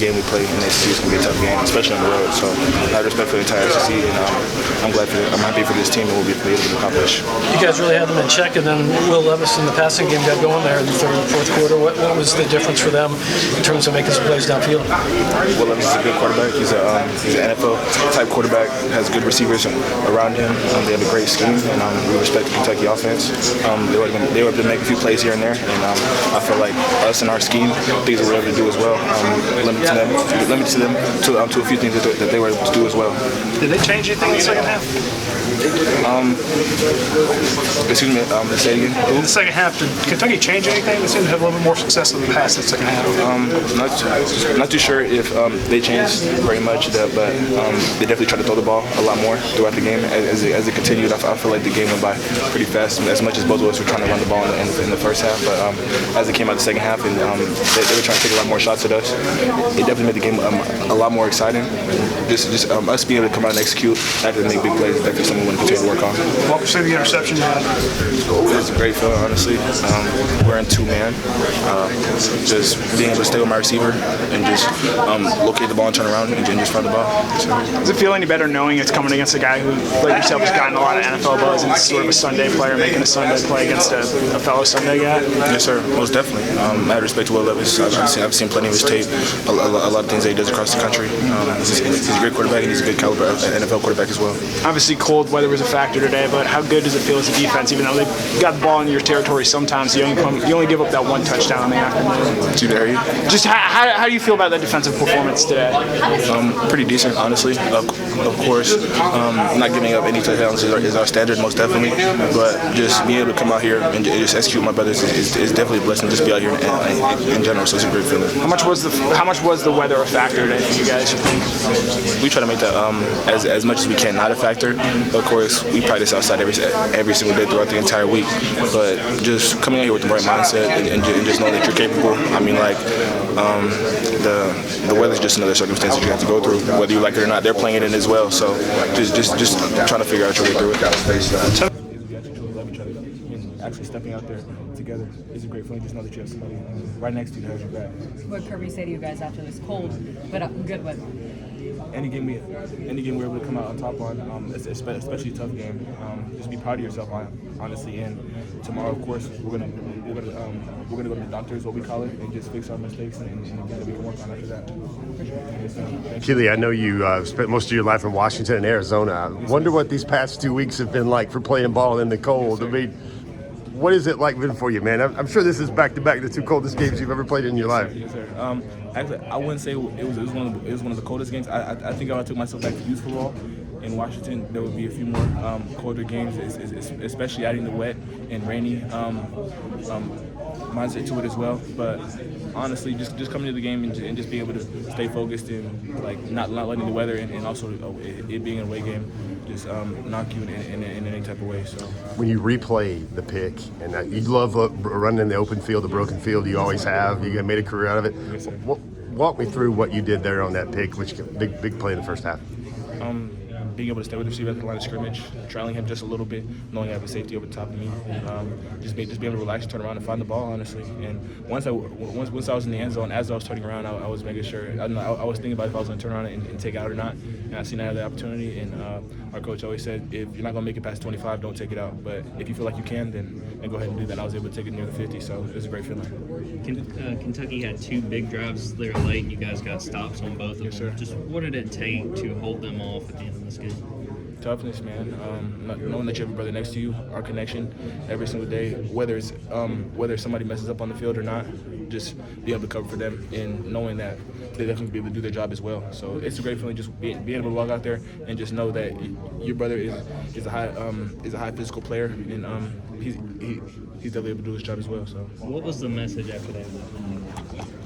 game we play in the SEC is going to be a tough game, especially on the road. So I have respect for the entire SEC, and I'm happy for this team and we'll be able to accomplish. You guys really had them in check, and then Will Levis in the passing game got going there in the third and fourth quarter. What was the difference for them in terms of making some plays downfield? Will Levis is a good quarterback. He's an NFL-type quarterback, has good receivers around him. They have a great scheme, and we respect the Kentucky offense. They were able to make a few plays here and there, and I feel like us and our scheme, things that we're able to do as well, limited them to a few things that they were able to do as well. Did they change anything in the second half? Excuse me, say it again. In the second half, did Kentucky change anything? They seemed to have a little bit more success in the past in the second half. Not too sure if they changed very much, but they definitely tried to throw the ball a lot more throughout the game. As it continued, I feel like the game went by pretty fast, as much as both of us were trying to run the ball in the first half. But as it came out the second half, and they were trying to take a lot more shots at us, it definitely made the game a lot more exciting. Just us being able to come out and execute after they make big plays, definitely something we want to continue to work on. What was the interception you had? It's a great feeling, honestly. We're in two-man. Just being able to stay with my receiver and just locate the ball and turn around and just find the ball. Does it feel any better knowing it's coming against a guy who, like yourself, has gotten a lot of NFL buzz and is sort of a Sunday player making a Sunday play against a fellow Sunday guy? Yes, sir. Most definitely. I have respect to Will Levis. I've seen plenty of his tape, a lot of things that he does across the country. He's a great quarterback, and he's a good caliber NFL quarterback as well. Obviously, cold weather was a factor today, but how good does it feel as a defense, even though they got the ball in your territory sometimes, you only give up that one touchdown in the afternoon? Too dare you? Just how do you feel about that defensive performance today? Pretty decent, honestly. Of course, not giving up any touchdowns is our standard, most definitely. But just being able to come out here and just execute my brothers is definitely a blessing. Just be out here in general, so it's a great feeling. How much was the weather a factor today for you guys? We try to make that as much as we can not a factor. Of course, we practice outside every single day throughout the entire week. But just coming out here with the right mindset and just knowing that you're capable. I mean, like the weather's just another circumstance that you have to go through, whether you like it or not. They're playing it in as well, so just trying to figure out your way through it. Actually stepping out there together is a great feeling. Just know that you have somebody right next to you that has your back. What Kirby say to you guys after this cold but good weather? Any game we're able to come out on top on, especially a tough game. Just be proud of yourself, honestly. And tomorrow, of course, we're gonna go to the doctors, what we call it, and just fix our mistakes and we can work on after that. Kelee, I know you spent most of your life in Washington and Arizona. I wonder what these past 2 weeks have been like for playing ball in the cold. I mean, what is it like been for you, man? I'm sure this is back-to-back the two coldest games you've ever played in your life. Yes, sir. Actually, I wouldn't say it was one of the coldest games. I think if I took myself back to youth football in Washington, there would be a few more colder games, especially adding the wet and rainy mindset to it as well. But honestly, just coming to the game and just being able to stay focused and like not letting the weather and also it being an away game just knock you in any type of way. So when you replay the pick, and you love running in the open field, the broken field, you always have. You made a career out of it. Yes, sir. Walk me through what you did there on that pick, which big play in the first half. Being able to stay with the receiver at the line of scrimmage, trailing him just a little bit, knowing I have a safety over the top of me, just being able to relax, turn around and find the ball, honestly. And once I was in the end zone, as I was turning around, I was making sure. I was thinking about if I was going to turn around and take it out or not. And I seen I had the opportunity, and our coach always said, if you're not going to make it past 25, don't take it out. But if you feel like you can, then go ahead and do that. I was able to take it near the 50, so it was a great feeling. Kentucky had two big drives there late. You guys got stops on both of them. Yes, sir. Just what did it take to hold them off at the end of this game? Toughness, man. Knowing that you have a brother next to you, our connection every single day, whether somebody messes up on the field or not, just be able to cover for them and knowing that they definitely be able to do their job as well. So it's a great feeling just being able to walk out there and just know that your brother is a high physical player and he's definitely able to do his job as well. So what was the message after that?